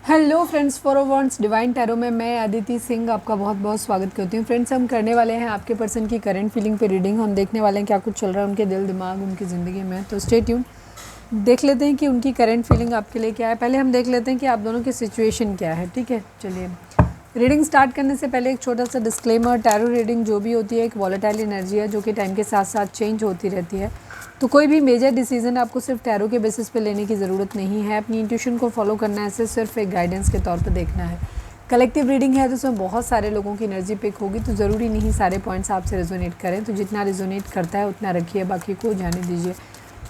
Hello friends, forwards divine tarot में मैं अदिति सिंह आपका बहुत बहुत स्वागत करती हूँ। फ्रेंड्स, हम करने वाले हैं आपके पर्सन की करंट फीलिंग पे रीडिंग। हम देखने वाले हैं क्या कुछ चल रहा है उनके दिल दिमाग उनकी ज़िंदगी में। तो स्टे ट्यून, देख लेते हैं कि उनकी करंट फीलिंग आपके लिए क्या है। पहले हम देख लेते हैं कि आप दोनों की सिचुएशन क्या है। ठीक है, चलिए रीडिंग स्टार्ट करने से पहले एक छोटा सा डिस्क्लेमर। टैरो रीडिंग जो भी होती है एक वॉलेटाइल एनर्जी है जो कि टाइम के साथ साथ चेंज होती रहती है। तो कोई भी मेजर डिसीजन आपको सिर्फ टैरो के बेसिस पे लेने की ज़रूरत नहीं है। अपनी इंट्यूशन को फॉलो करना है, इसे सिर्फ एक गाइडेंस के तौर पे देखना है। कलेक्टिव रीडिंग है तो उसमें बहुत सारे लोगों की एनर्जी पिक होगी, तो ज़रूरी नहीं सारे पॉइंट्स आपसे रेजोनेट करें। तो जितना रेजोनेट करता है उतना रखिए, बाकी को जाने दीजिए।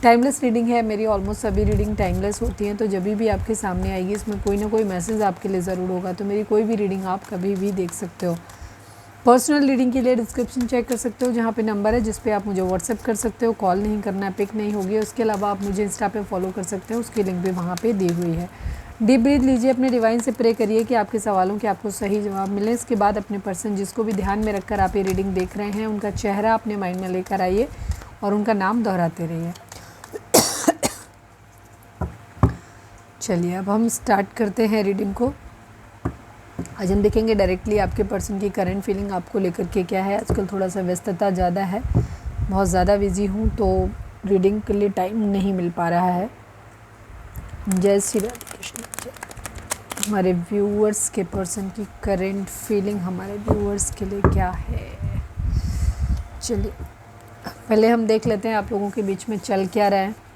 टाइमलेस रीडिंग है, मेरी ऑलमोस्ट सभी रीडिंग टाइमलेस होती हैं। तो जब भी आपके सामने आएगी इसमें कोई ना कोई मैसेज आपके लिए ज़रूर होगा। तो मेरी कोई भी रीडिंग आप कभी भी देख सकते हो। पर्सनल रीडिंग के लिए डिस्क्रिप्शन चेक कर सकते हो, जहाँ पे नंबर है जिस पे आप मुझे व्हाट्सएप कर सकते हो। कॉल नहीं करना है, पिक नहीं होगी। उसके अलावा आप मुझे इंस्टा पे फॉलो कर सकते हो, उसकी लिंक भी वहाँ पे दी हुई है। डीप ब्रीथ लीजिए, अपने डिवाइन से प्रे करिए कि आपके सवालों के आपको सही जवाब मिले। इसके बाद अपने पर्सन जिसको भी ध्यान में रखकर आप ये रीडिंग देख रहे हैं उनका चेहरा अपने माइंड में लेकर आइए और उनका नाम दोहराते रहिए। चलिए अब हम स्टार्ट करते हैं रीडिंग को। आज हम देखेंगे डायरेक्टली आपके पर्सन की करंट फीलिंग आपको लेकर के क्या है। आजकल थोड़ा सा व्यस्तता ज़्यादा है, बहुत ज़्यादा बिजी हूँ, तो रीडिंग के लिए टाइम नहीं मिल पा रहा है। जय श्री राधे कृष्ण। हमारे व्यूअर्स के पर्सन की करंट फीलिंग हमारे व्यूअर्स के लिए क्या है। चलिए पहले हम देख लेते हैं आप लोगों के बीच में चल क्या रहा है।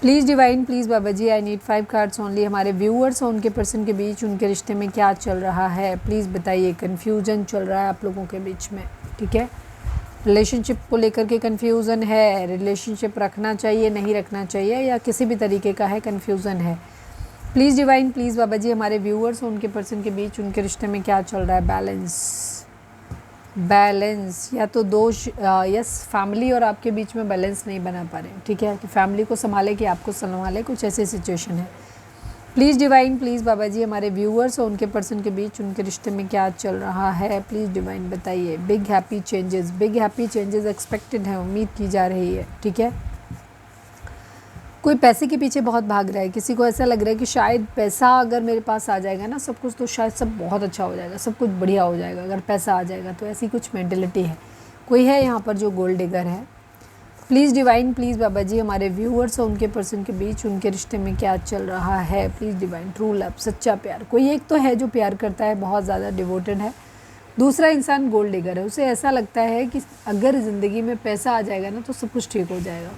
Please divine, please Baba ji, I need 5 cards only. हमारे व्यूअर्स और उनके पर्सन के बीच उनके रिश्ते में क्या चल रहा है, प्लीज़ बताइए। कन्फ्यूज़न चल रहा है आप लोगों के बीच में, ठीक है। रिलेशनशिप को लेकर के कन्फ्यूज़न है, रिलेशनशिप रखना चाहिए नहीं रखना चाहिए या किसी भी तरीके का है, कन्फ्यूज़न है। Please divine, please Baba ji, हमारे व्यूअर्स और उनके पर्सन के बीच उनके रिश्ते में क्या चल रहा है। बैलेंस या तो दोष, यस, फैमिली और आपके बीच में बैलेंस नहीं बना पा रहे हैं, ठीक है, कि फैमिली को संभाले कि आपको संभाले, कुछ ऐसी सिचुएशन है। Please divine, please Baba ji, हमारे व्यूअर्स और उनके पर्सन के बीच उनके रिश्ते में क्या चल रहा है। प्लीज़ डिवाइन बताइए। बिग हैप्पी चेंजेस एक्सपेक्टेड है, उम्मीद की जा रही है, ठीक है। कोई पैसे के पीछे बहुत भाग रहा है, किसी को ऐसा लग रहा है कि शायद पैसा अगर मेरे पास आ जाएगा ना सब कुछ, तो शायद सब बहुत अच्छा हो जाएगा, सब कुछ बढ़िया हो जाएगा अगर पैसा आ जाएगा। तो ऐसी कुछ मेंटेलिटी है। कोई है यहाँ पर जो गोल्ड डिगर है। Please divine, please Baba ji, हमारे व्यूअर्स और उनके पर्सन के बीच उनके रिश्ते में क्या चल रहा है। Please divine. ट्रू लव, सच्चा प्यार। कोई एक तो है जो प्यार करता है, बहुत ज़्यादा डिवोटेड है। दूसरा इंसान गोल्ड डिगर है, उसे ऐसा लगता है कि अगर ज़िंदगी में पैसा आ जाएगा ना तो सब कुछ ठीक हो जाएगा।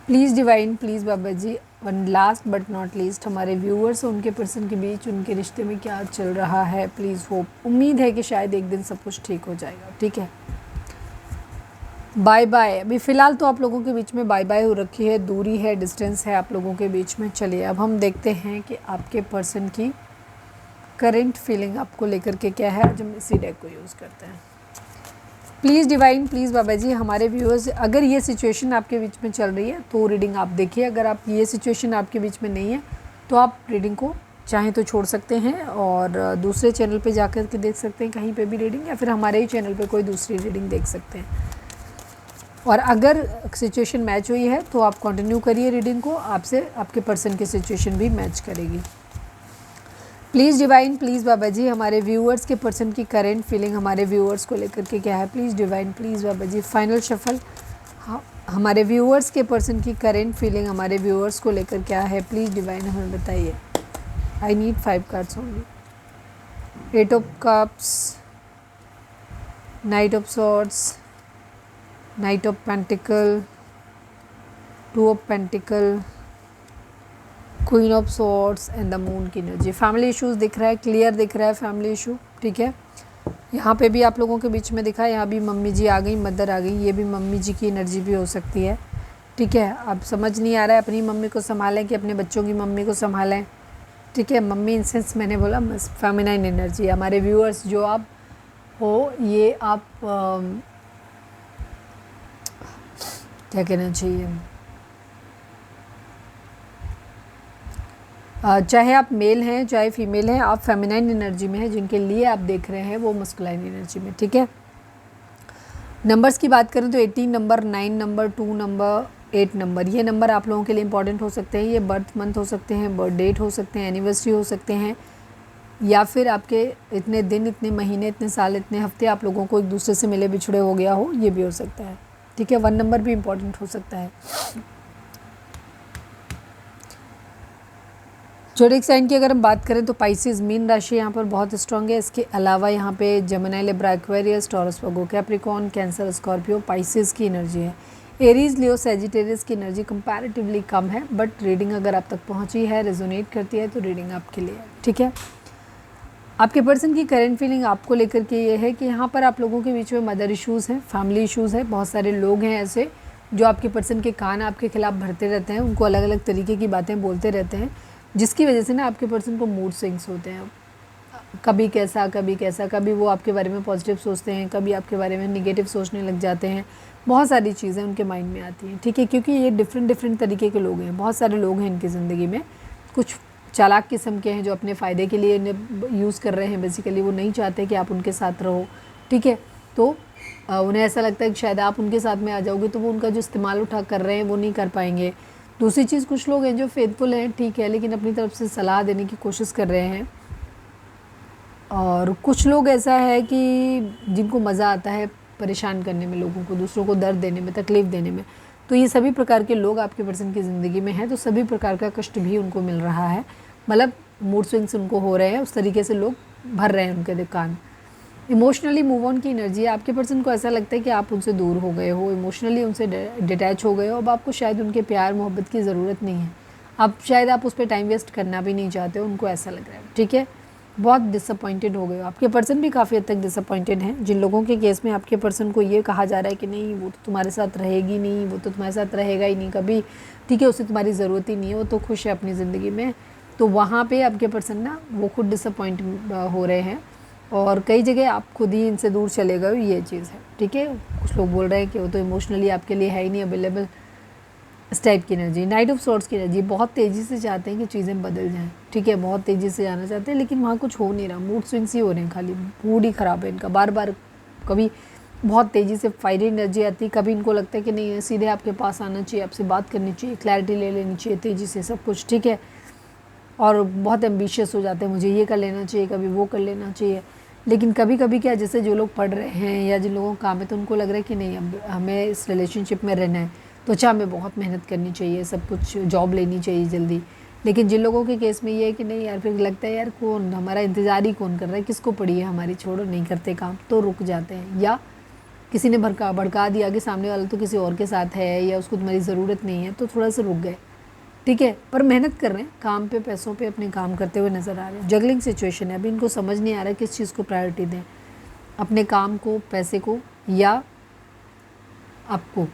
Please divine, please Baba ji, one last but not least, हमारे व्यूअर्स और उनके पर्सन के बीच उनके रिश्ते में क्या चल रहा है। प्लीज़ होप, उम्मीद है कि शायद एक दिन सब कुछ ठीक हो जाएगा, ठीक है। Bye bye. अभी फ़िलहाल तो आप लोगों के बीच में बाय बाय हो रखी है, दूरी है, डिस्टेंस है आप लोगों के बीच में। चलिए अब हम देखते हैं कि आपके पर्सन की करंट फीलिंग आपको लेकर के क्या है। आज हम इसी डेक को यूज़ करते हैं। Please divine, please Baba ji, हमारे व्यूअर्स, अगर ये सिचुएशन आपके बीच में चल रही है तो रीडिंग आप देखिए। अगर आप ये सिचुएशन आपके बीच में नहीं है तो आप रीडिंग को चाहें तो छोड़ सकते हैं और दूसरे चैनल पे जाकर के देख सकते हैं, कहीं पे भी रीडिंग, या फिर हमारे ही चैनल पे कोई दूसरी रीडिंग देख सकते हैं। और अगर सिचुएशन मैच हुई है तो आप कंटिन्यू करिए रीडिंग को, आपसे आपके पर्सन की सिचुएशन भी मैच करेगी। Please divine, please Baba ji, हमारे व्यूअर्स के पर्सन की करंट फीलिंग हमारे व्यूअर्स को लेकर के क्या है। Please divine, please Baba ji, final shuffle. हमारे व्यूअर्स के पर्सन की करंट फीलिंग हमारे व्यूअर्स को लेकर क्या है। प्लीज़ डिवाइन हमें बताइए। I need 5 cards only. 8 of cups, knight of swords, knight of pentacle, 2 of pentacle, queen of swords and the moon की एनर्जी। फैमिली इश्यूज दिख रहा है, क्लियर दिख रहा है फैमिली इशू, ठीक है। यहाँ पे भी आप लोगों के बीच में दिखा है, यहाँ भी मम्मी जी आ गई, मदर आ गई, ये भी मम्मी जी की एनर्जी भी हो सकती है, ठीक है। अब समझ नहीं आ रहा है अपनी मम्मी को संभालें कि अपने बच्चों की मम्मी को संभालें, ठीक है। मम्मी इन सेंस मैंने बोला फेमिनाइन एनर्जी। हमारे व्यूअर्स जो आप हो, ये आप क्या कहना चाहिए, चाहे आप मेल हैं चाहे फीमेल हैं, आप फेमिनाइन एनर्जी में हैं। जिनके लिए आप देख रहे हैं वो मस्कुलाइन एनर्जी में, ठीक है। नंबर्स की बात करें तो 18 नंबर, 9 नंबर, 2 नंबर, 8 नंबर, ये नंबर आप लोगों के लिए इंपॉर्टेंट हो सकते हैं। ये बर्थ मंथ हो सकते हैं, बर्थ डेट हो सकते हैं, एनिवर्सरी हो सकते हैं, या फिर आपके इतने दिन, इतने महीने, इतने साल, इतने हफ्ते आप लोगों को एक दूसरे से मिले बिछड़े हो गया हो, ये भी हो सकता है। ठीक है, 1 नंबर भी इंपॉर्टेंट हो सकता है। ज़ोडिएक साइन की अगर हम बात करें तो पाइसेस मीन राशि यहाँ पर बहुत स्ट्रांग है। इसके अलावा यहाँ पे जेमिनी, लिब्रा, एक्वेरियस, टॉरस, वर्गो, कैप्रिकॉर्न, कैंसर, स्कॉर्पियो, पाइसेस की एनर्जी है। एरीज, लियो, सैजिटेरियस की एनर्जी कंपैरेटिवली कम है, बट रीडिंग अगर आप तक पहुँची है, रेजोनेट करती है, तो रीडिंग आपके लिए है। ठीक है, आपके पर्सन की करंट फीलिंग आपको लेकर के ये है कि यहाँ पर आप लोगों के बीच में मदर इश्यूज़ हैं, फैमिली इश्यूज़ है। बहुत सारे लोग हैं ऐसे जो आपके पर्सन के कान आपके खिलाफ भरते रहते हैं, उनको अलग अलग तरीके की बातें बोलते रहते हैं, जिसकी वजह से ना आपके पर्सन को मूड स्विंग्स होते हैं। कभी कैसा, कभी कैसा, कभी वो आपके बारे में पॉजिटिव सोचते हैं, कभी आपके बारे में निगेटिव सोचने लग जाते हैं। बहुत सारी चीज़ें उनके माइंड में आती हैं। ठीक है, क्योंकि ये डिफरेंट तरीके के लोग हैं, बहुत सारे लोग हैं इनकी ज़िंदगी में। कुछ चालाक किस्म के हैं जो अपने फ़ायदे के लिए यूज़ कर रहे हैं, बेसिकली वो नहीं चाहते कि आप उनके साथ रहो। ठीक है, तो उन्हें ऐसा लगता है कि शायद आप उनके साथ में आ जाओगे तो वो उनका जो इस्तेमाल उठा कर रहे हैं वो नहीं कर पाएंगे। दूसरी चीज़, कुछ लोग हैं जो फेथफुल हैं, ठीक है, लेकिन अपनी तरफ से सलाह देने की कोशिश कर रहे हैं। और कुछ लोग ऐसा है कि जिनको मज़ा आता है परेशान करने में, लोगों को, दूसरों को दर्द देने में, तकलीफ़ देने में। तो ये सभी प्रकार के लोग आपके पर्सन की ज़िंदगी में हैं, तो सभी प्रकार का कष्ट भी उनको मिल रहा है। मतलब मूड स्विंग्स उनको हो रहे हैं, उस तरीके से लोग भर रहे हैं उनके दुकान। इमोशनली मूव ऑन की एनर्जी है। आपके पर्सन को ऐसा लगता है कि आप उनसे दूर हो गए हो, इमोशनली उनसे डिटैच हो गए हो। अब आपको शायद उनके प्यार मोहब्बत की ज़रूरत नहीं है। अब शायद आप उस पर टाइम वेस्ट करना भी नहीं चाहते हो, उनको ऐसा लग रहा है। ठीक है, बहुत डिसअपॉइंटेड हो गए हो। आपके पर्सन भी काफ़ी हद तक डिसअपॉइंटेड हैं। जिन लोगों के केस में आपके पर्सन को ये कहा जा रहा है कि नहीं, वो तो तुम्हारे साथ रहेगी नहीं, वो तो तुम्हारे साथ रहेगा ही नहीं कभी, ठीक है, उसे तुम्हारी ज़रूरत ही नहीं है, वो तो खुश है अपनी ज़िंदगी में, तो वहाँ पे आपके पर्सन ना वो खुद डिसअपॉइंट हो रहे हैं। और कई जगह आप खुद ही इनसे दूर चले गए हो, ये चीज़ है। ठीक है, कुछ लोग बोल रहे हैं कि वो तो इमोशनली आपके लिए है ही नहीं अवेलेबल, इस टाइप की एनर्जी। नाइट ऑफ सॉर्ट्स की एनर्जी, बहुत तेज़ी से चाहते हैं कि चीज़ें बदल जाएं। ठीक है, बहुत तेज़ी से जाना चाहते हैं, लेकिन वहाँ कुछ हो नहीं रहा, मूड स्विंग्स ही हो रहे हैं, खाली मूड ही ख़राब है इनका। बार बार कभी बहुत तेज़ी से फायरी एनर्जी आती है, कभी इनको लगता है कि नहीं, सीधे आपके पास आना चाहिए, आपसे बात करनी चाहिए, क्लैरिटी ले लेनी चाहिए तेज़ी से सब कुछ। ठीक है, और बहुत एम्बिशियस हो जाते हैं, मुझे ये कर लेना चाहिए, कभी वो कर लेना चाहिए। लेकिन कभी कभी क्या, जैसे जो लोग पढ़ रहे हैं या जिन लोगों का काम है, तो उनको लग रहा है कि नहीं, अब हमें इस रिलेशनशिप में रहना है, तो अच्छा हमें बहुत मेहनत करनी चाहिए, सब कुछ जॉब लेनी चाहिए जल्दी। लेकिन जिन लोगों के केस में ये है कि नहीं यार, फिर लगता है यार कौन, हमारा इंतज़ार ही कौन कर रहा है, किसको पड़ी है हमारी, छोड़ो, नहीं करते काम, तो रुक जाते हैं। या किसी ने भड़का दिया कि सामने वाला तो किसी और के साथ है, या उसको तुम्हारी ज़रूरत नहीं है, तो थोड़ा सा रुक गए। ठीक है, पर मेहनत कर रहे हैं, काम पे, पैसों पे अपने काम करते हुए नज़र आ रहे हैं। जगलिंग सिचुएशन है, अभी इनको समझ नहीं आ रहा है किस चीज़ को प्रायोरिटी दें, अपने काम को, पैसे को, या आपको।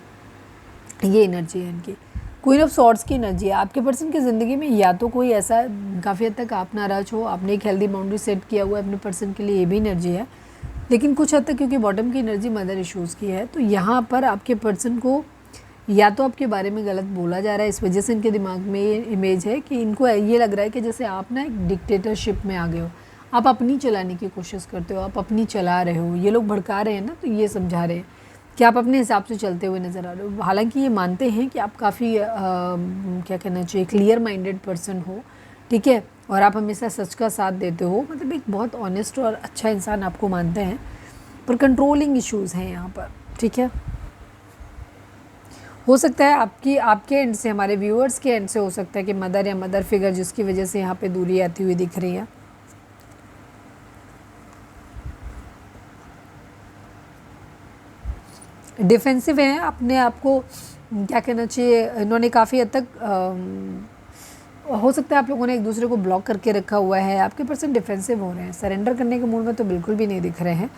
ये एनर्जी है इनकी। क्वीन ऑफ सॉर्ड्स की एनर्जी है। आपके पर्सन की ज़िंदगी में या तो कोई ऐसा काफ़ी हद तक आप नाराज़ हो, आपने एक हेल्दी बाउंड्री सेट किया हुआ है अपने पर्सन के लिए, ये भी एनर्जी है। लेकिन कुछ हद तक क्योंकि बॉटम की एनर्जी मदर इश्यूज़ की है, तो यहाँ पर आपके पर्सन को या तो आपके बारे में गलत बोला जा रहा है, इस वजह से इनके दिमाग में ये इमेज है कि इनको ये लग रहा है कि जैसे आप ना एक डिक्टेटरशिप में आ गए हो, आप अपनी चलाने की कोशिश करते हो, आप अपनी चला रहे हो। ये लोग भड़का रहे हैं ना, तो ये समझा रहे हैं कि आप अपने हिसाब से चलते हुए नज़र आ रहे हो। हालांकि ये मानते हैं कि आप काफ़ी क्या कहना चाहिए, क्लियर माइंडेड पर्सन हो। ठीक है, और आप हमेशा सच का साथ देते हो, मतलब एक बहुत ऑनेस्ट और अच्छा इंसान आपको मानते हैं, पर कंट्रोलिंग इश्यूज़ हैं यहाँ पर। ठीक है, हो सकता है आपके एंड से, हमारे व्यूअर्स के एंड से हो सकता है कि मदर या मदर फिगर, जिसकी वजह से यहाँ पे दूरी आती हुई दिख रही है। डिफेंसिव हैं, अपने आप को क्या कहना चाहिए, इन्होंने काफ़ी हद तक हो सकता है आप लोगों ने एक दूसरे को ब्लॉक करके रखा हुआ है। आपके पर्सन डिफेंसिव हो रहे हैं, सरेंडर करने के मूड में तो बिल्कुल भी नहीं दिख रहे हैं।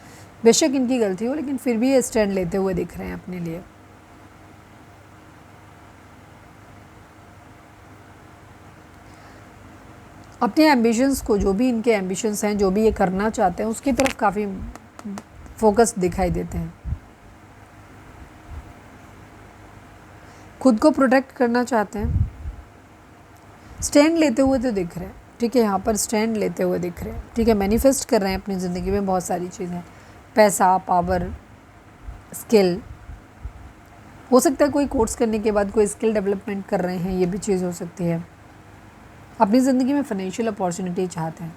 बेशक इनकी गलती हो, लेकिन फिर भी ये स्टैंड लेते हुए दिख रहे हैं अपने लिए। अपने एम्बिशंस को, जो भी इनके एम्बिशंस हैं, जो भी ये करना चाहते हैं, उसकी तरफ काफ़ी फोकस दिखाई देते हैं। खुद को प्रोटेक्ट करना चाहते हैं, स्टैंड लेते हुए तो दिख रहे हैं। ठीक है, यहाँ पर स्टैंड लेते हुए दिख रहे हैं। ठीक है, मैनिफेस्ट कर रहे हैं अपनी ज़िंदगी में बहुत सारी चीज़ें, पैसा, पावर, स्किल, हो सकता है कोई कोर्स करने के बाद कोई स्किल डेवलपमेंट कर रहे हैं, ये भी चीज़ हो सकती है। अपनी ज़िंदगी में फाइनेंशियल अपॉर्चुनिटी चाहते हैं,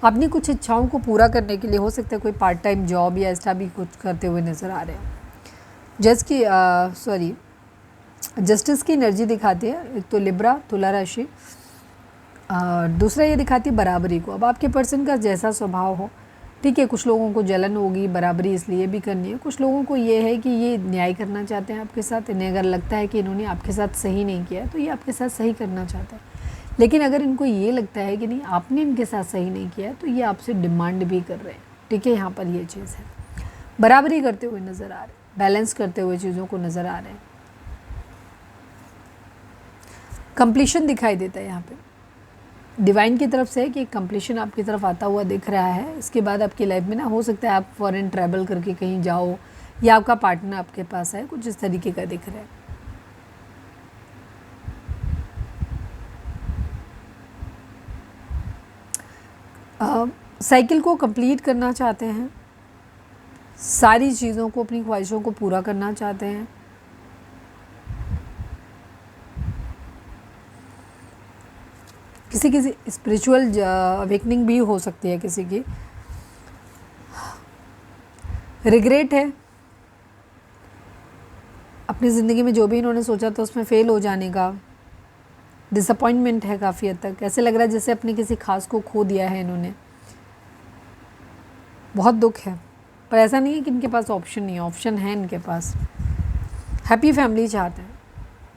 अपनी कुछ इच्छाओं को पूरा करने के लिए हो सकता है कोई पार्ट टाइम जॉब या एक्स्ट्रा भी कुछ करते हुए नज़र आ रहे हैं। जस्टिस की एनर्जी दिखाती है। एक तो लिब्रा, तुला राशि, दूसरा ये दिखाती है बराबरी को। अब आपके पर्सन का जैसा स्वभाव हो, ठीक है, कुछ लोगों को जलन होगी, बराबरी इसलिए भी करनी है। कुछ लोगों को ये है कि ये न्याय करना चाहते हैं आपके साथ। इन्हें अगर लगता है कि इन्होंने आपके साथ सही नहीं किया है तो ये आपके साथ सही करना चाहते हैं। लेकिन अगर इनको ये लगता है कि नहीं आपने इनके साथ सही नहीं किया है तो ये आपसे डिमांड भी कर रहे हैं, ठीक है। यहाँ पर ये चीज़ है, बराबरी करते हुए नज़र आ रहे हैं, बैलेंस करते हुए चीज़ों को नज़र आ रहे हैं। कंप्लीशन दिखाई देता है यहाँ पे, डिवाइन की तरफ से है कि कंप्लीशन आपकी तरफ आता हुआ दिख रहा है। इसके बाद आपकी लाइफ में ना हो सकता है आप फॉरेन ट्रैवल करके कहीं जाओ या आपका पार्टनर आपके पास है, कुछ इस तरीके का दिख रहा है। साइकिल को कंप्लीट करना चाहते हैं, सारी चीज़ों को, अपनी ख्वाहिशों को पूरा करना चाहते हैं। किसी किसी स्पिरिचुअल अवेकनिंग भी हो सकती है किसी की। रिग्रेट है, अपनी ज़िंदगी में जो भी इन्होंने सोचा था उसमें फ़ेल हो जाने का। डिसअपॉइंटमेंट है काफ़ी हद तक, ऐसे लग रहा है जैसे अपने किसी खास को खो दिया है इन्होंने। बहुत दुख है, पर ऐसा नहीं है कि इनके पास ऑप्शन नहीं है, ऑप्शन है इनके पास। हैप्पी फैमिली चाहते हैं,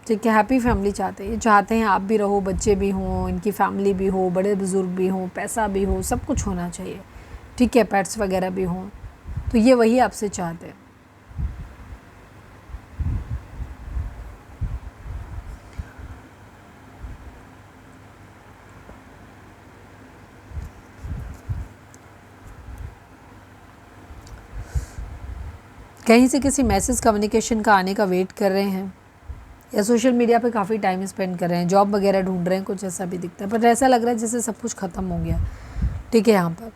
ठीक है, हैप्पी फैमिली चाहते हैं। ये चाहते हैं आप भी रहो, बच्चे भी हों, इनकी फैमिली भी हो, बड़े बुजुर्ग भी हों, पैसा भी हो, सब कुछ होना चाहिए, ठीक है, पेट्स वगैरह भी हों। तो ये वही आपसे चाहते हैं। कहीं से किसी मैसेज कम्युनिकेशन का आने का वेट कर रहे हैं, या सोशल मीडिया पे काफ़ी टाइम स्पेंड कर रहे हैं, जॉब वगैरह ढूंढ रहे हैं, कुछ ऐसा भी दिखता है। पर ऐसा लग रहा है जैसे सब कुछ ख़त्म हो गया, ठीक है। यहाँ पर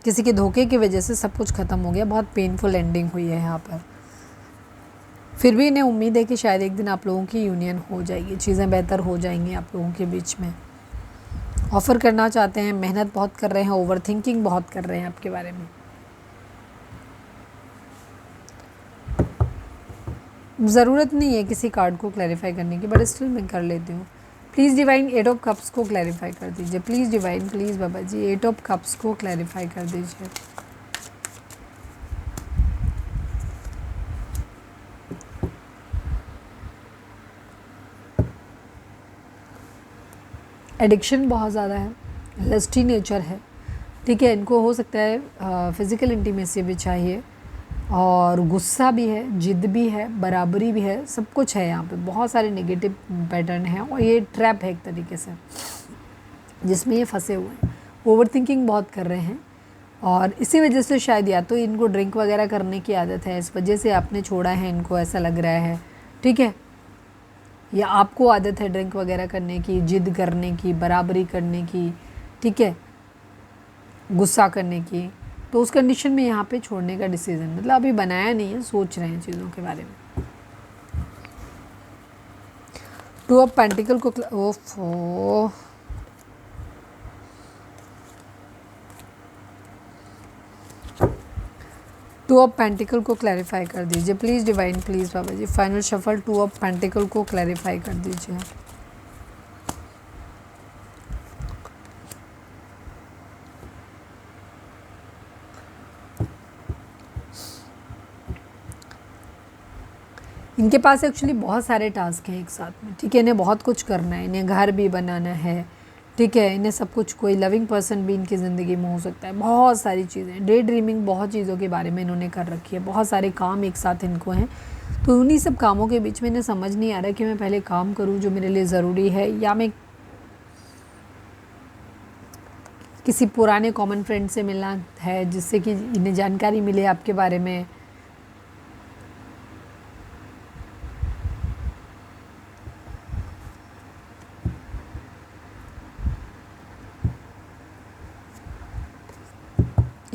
किसी के धोखे की वजह से सब कुछ ख़त्म हो गया, बहुत पेनफुल एंडिंग हुई है यहाँ पर। फिर भी इन्हें उम्मीद है कि शायद एक दिन आप लोगों की यूनियन हो जाएगी, चीज़ें बेहतर हो जाएंगी आप लोगों के बीच में। ऑफ़र करना चाहते हैं, मेहनत बहुत कर रहे हैं, ओवर थिंकिंग बहुत कर रहे हैं आपके बारे में। ज़रूरत नहीं है किसी कार्ड को क्लैरिफाई करने की, बट स्टिल मैं कर लेती हूँ। प्लीज़ डिवाइन 8 ऑफ कप्स को क्लैरिफाई कर दीजिए। Please divine, please Baba ji 8 of cups को क्लैरिफाई कर दीजिए। एडिक्शन बहुत ज़्यादा है, लस्टी नेचर है, ठीक है। इनको हो सकता है फिज़िकल इंटीमेसी भी चाहिए, और गुस्सा भी है, जिद भी है, बराबरी भी है, सब कुछ है। यहाँ पे बहुत सारे नेगेटिव पैटर्न हैं, और ये ट्रैप है एक तरीके से जिसमें ये फंसे हुए हैं। ओवर थिंकिंग बहुत कर रहे हैं, और इसी वजह से शायद या तो इनको ड्रिंक वगैरह करने की आदत है, इस वजह से आपने छोड़ा है इनको, ऐसा लग रहा है, ठीक है। या आपको आदत है ड्रिंक वगैरह करने की, जिद करने की, बराबरी करने की, ठीक है, गुस्सा करने की। तो उस कंडीशन में यहाँ पे छोड़ने का डिसीज़न, मतलब अभी बनाया नहीं है, सोच रहे हैं चीज़ों के बारे में। 2 ऑफ पेंटिकल को ओफो, टू ऑफ पेंटिकल को क्लैरिफाई कर दीजिए please divine, please Baba ji. Final shuffle 2 of pentacle को क्लैरिफाई कर दीजिए। इनके पास एक्चुअली बहुत सारे टास्क हैं एक साथ में, ठीक है। इन्हें बहुत कुछ करना है, इन्हें घर भी बनाना है, ठीक है, इन्हें सब कुछ, कोई लविंग पर्सन भी इनकी ज़िंदगी में हो सकता है, बहुत सारी चीज़ें, डे ड्रीमिंग, बहुत चीज़ों के बारे में इन्होंने कर रखी है, बहुत सारे काम एक साथ इनको हैं। तो उन्हीं सब कामों के बीच में इन्हें समझ नहीं आ रहा कि मैं पहले काम करूँ जो मेरे लिए ज़रूरी है, या मैं किसी पुराने कॉमन फ्रेंड से मिलना है जिससे कि इन्हें जानकारी मिले आपके बारे में।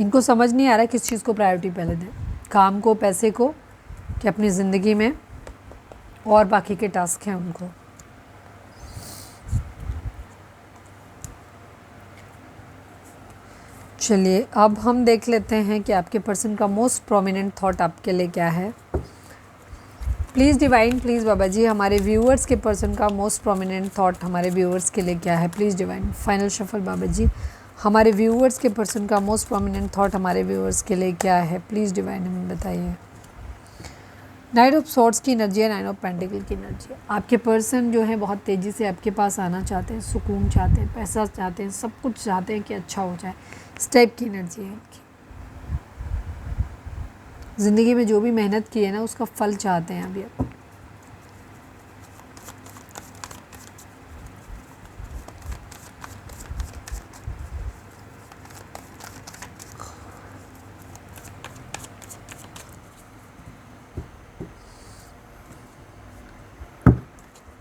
इनको समझ नहीं आ रहा किस चीज़ को प्रायोरिटी पहले दें, काम को, पैसे को, कि अपनी ज़िंदगी में और बाकी के टास्क हैं उनको। चलिए अब हम देख लेते हैं कि आपके पर्सन का मोस्ट प्रोमिनेंट थॉट आपके लिए क्या है। Please divine, please Baba ji, हमारे व्यूअर्स के पर्सन का मोस्ट प्रोमिनेंट थॉट हमारे व्यूअर्स के लिए क्या है। Please divine, final shuffle Baba ji, हमारे व्यूअर्स के पर्सन का मोस्ट प्रोमिनेंट थॉट हमारे व्यूअर्स के लिए क्या है। प्लीज़ डिवाइन हमें बताइए। नाइट ऑफ सॉर्ड्स की एनर्जी है, नाइन ऑफ पेंटिकल की एनर्जी है। आपके पर्सन जो है बहुत तेज़ी से आपके पास आना चाहते हैं, सुकून चाहते हैं, पैसा चाहते हैं, सब कुछ चाहते हैं कि अच्छा हो जाए, इस टाइप की एनर्जी है इनकी। ज़िंदगी में जो भी मेहनत की है ना उसका फल चाहते हैं अभी आप।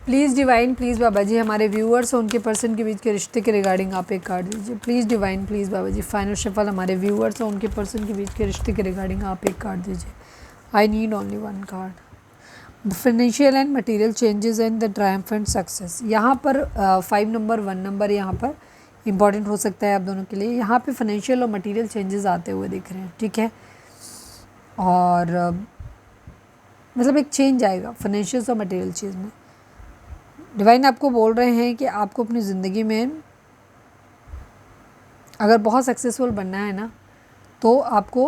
Please divine, please Baba ji, हमारे व्यूअर्स और उनके पर्सन के बीच के रिश्ते के रिगार्डिंग आप एक कार्ड दीजिए। Please divine, please Baba ji, final shuffle हमारे व्यूअर्स और उनके पर्सन के बीच के रिश्ते के रिगार्डिंग आप एक कार्ड दीजिए। आई need only one card. Financial and material changes and the triumphant success. यहाँ पर 5 नंबर 1 नंबर यहाँ पर इंपॉर्टेंट हो सकता है आप दोनों के लिए। यहाँ पे फाइनेंशियल और मटेरियल चेंजेस आते हुए दिख रहे हैं, ठीक है। और मतलब एक चेंज आएगा फाइनेंशियल और मटेरियल चीज़ में। डिवाइन आपको बोल रहे हैं कि आपको अपनी ज़िंदगी में अगर बहुत सक्सेसफुल बनना है ना तो आपको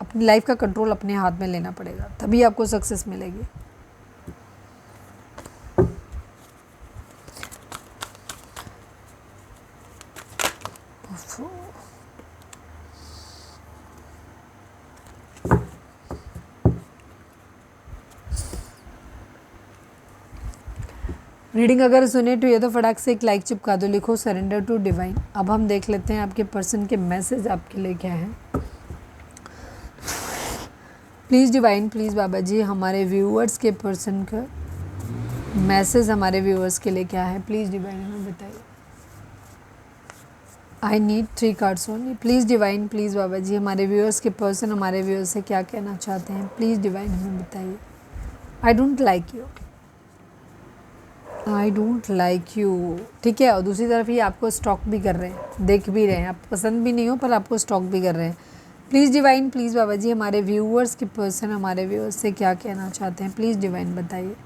अपनी लाइफ का कंट्रोल अपने हाथ में लेना पड़ेगा, तभी आपको सक्सेस मिलेगी। रीडिंग अगर सुने तो ये तो फटाक से एक लाइक चिपका दो, लिखो सरेंडर टू डिवाइन। अब हम देख लेते हैं आपके पर्सन के मैसेज आपके लिए क्या है। Please divine, please Baba ji, हमारे व्यूअर्स के पर्सन का मैसेज हमारे व्यूअर्स के लिए क्या है। प्लीज़ डिवाइन हमें बताइए। I need 3 cards only. Please divine, please Baba ji, हमारे व्यूअर्स के पर्सन हमारे व्यूअर्स से क्या कहना चाहते हैं। प्लीज़ डिवाइन हमें बताइए। I don't like you, I don't like you, ठीक है। और दूसरी तरफ ये आपको स्टॉक भी कर रहे हैं, देख भी रहे हैं, आप पसंद भी नहीं हो पर आपको स्टॉक भी कर रहे हैं। Please divine, please Baba ji, हमारे व्यूअर्स के पर्सन हमारे व्यूअर्स से क्या कहना चाहते हैं। प्लीज़ डिवाइन बताइए।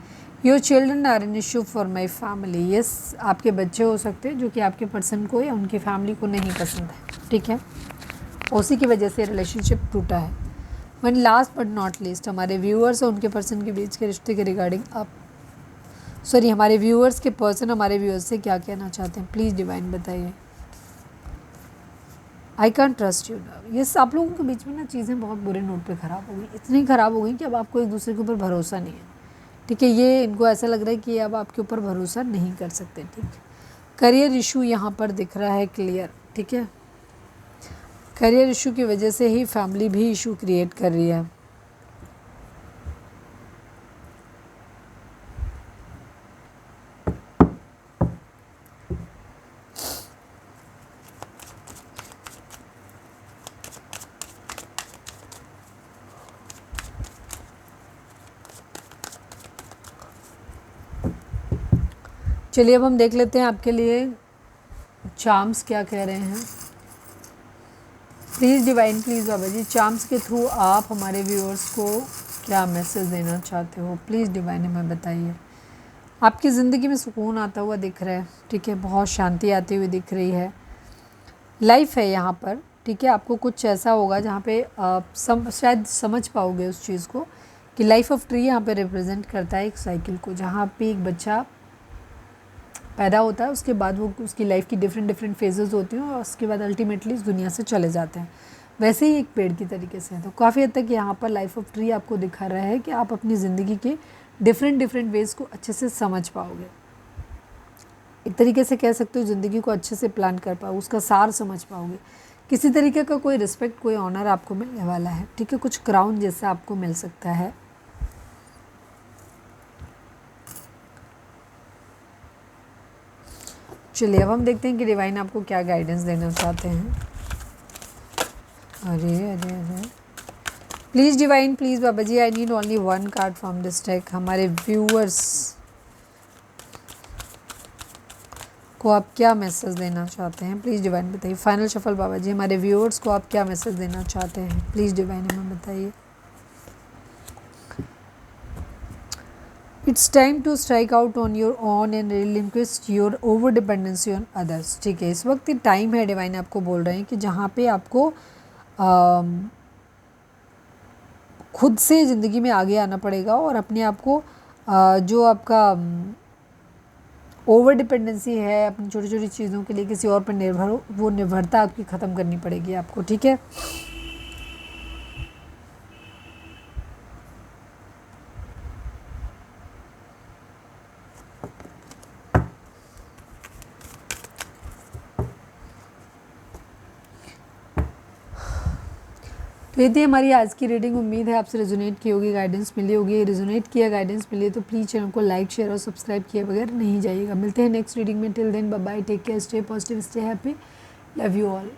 Your children are an issue for my family. Yes, आपके बच्चे हो सकते हैं जो कि आपके पर्सन को या उनकी फैमिली को नहीं पसंद है, ठीक है। उसी की वजह से रिलेशनशिप टूटा है। One last but not least, हमारे व्यूअर्स और उनके पर्सन के बीच के रिश्ते के रिगार्डिंग आप हमारे व्यूअर्स के पर्सन हमारे व्यूअर्स से क्या कहना चाहते हैं। प्लीज़ डिवाइन बताइए। I can't trust you now. Yes, आप लोगों के बीच में ना चीज़ें बहुत बुरे नोट पे ख़राब हो गई, इतनी ख़राब हो गई कि अब आपको एक दूसरे के ऊपर भरोसा नहीं है, ठीक है। ये इनको ऐसा लग रहा है कि अब आपके ऊपर भरोसा नहीं कर सकते, ठीक है। करियर इशू यहाँ पर दिख रहा है क्लियर, ठीक है। करियर इशू की वजह से ही फैमिली भी इशू क्रिएट कर रही है। चलिए अब हम देख लेते हैं आपके लिए चार्म्स क्या कह रहे हैं। Please divine, please Baba ji, charms के थ्रू आप हमारे व्यूअर्स को क्या मैसेज देना चाहते हो। प्लीज़ डिवाइन हमें बताइए। आपकी ज़िंदगी में सुकून आता हुआ दिख रहा है, ठीक है। बहुत शांति आती हुई दिख रही है। लाइफ है यहाँ पर, ठीक है। आपको कुछ ऐसा होगा जहाँ पे आप शायद समझ पाओगे उस चीज़ को कि लाइफ ऑफ ट्री यहाँ पे रिप्रेजेंट करता है एक साइकिल को, जहाँ पे एक बच्चा पैदा होता है, उसके बाद वो उसकी लाइफ की डिफरेंट फेजेस होती हैं और उसके बाद अल्टीमेटली इस दुनिया से चले जाते हैं। वैसे ही एक पेड़ की तरीके से है। तो काफ़ी हद तक यहाँ पर लाइफ ऑफ ट्री आपको दिखा रहा है कि आप अपनी ज़िंदगी के डिफरेंट वेज़ को अच्छे से समझ पाओगे। एक तरीके से कह सकते हो ज़िंदगी को अच्छे से प्लान कर पाओ, उसका सार समझ पाओगे। किसी तरीके का कोई रिस्पेक्ट, कोई ऑनर आपको मिलने वाला है, ठीक है। कुछ क्राउन जैसा आपको मिल सकता है। चलिए अब हम देखते हैं कि डिवाइन आपको क्या गाइडेंस देना चाहते हैं। अरे अरे अरे, please divine, please Baba ji, I need only one card from this deck. हमारे व्यूअर्स को आप क्या मैसेज देना चाहते हैं, प्लीज़ डिवाइन बताइए। फाइनल शफल बाबा जी, हमारे व्यूअर्स को आप क्या मैसेज देना चाहते हैं, प्लीज़ डिवाइन हमें बताइए। It's time to strike out on your own and relinquish your over dependency on others. ठीक है, इस वक्त टाइम है, डिवाइन आपको बोल रहे हैं कि जहाँ पे आपको खुद से ज़िंदगी में आगे आना पड़ेगा और अपने आप को जो आपका ओवर डिपेंडेंसी है अपनी छोटी छोटी चीज़ों के लिए किसी और पर निर्भर हो, वो निर्भरता आपकी ख़त्म करनी पड़ेगी आपको। ठीक है, तो ये थी हमारी आज की रीडिंग। उम्मीद है आपसे रेजोनेट की होगी, गाइडेंस मिली होगी। रेजोनेट किया, गाइडेंस मिली तो प्लीज़ चैनल को लाइक शेयर और सब्सक्राइब किए बगैर नहीं जाइएगा। मिलते हैं नेक्स्ट रीडिंग में। Till then bye bye, take care, stay positive, stay happy, love you all.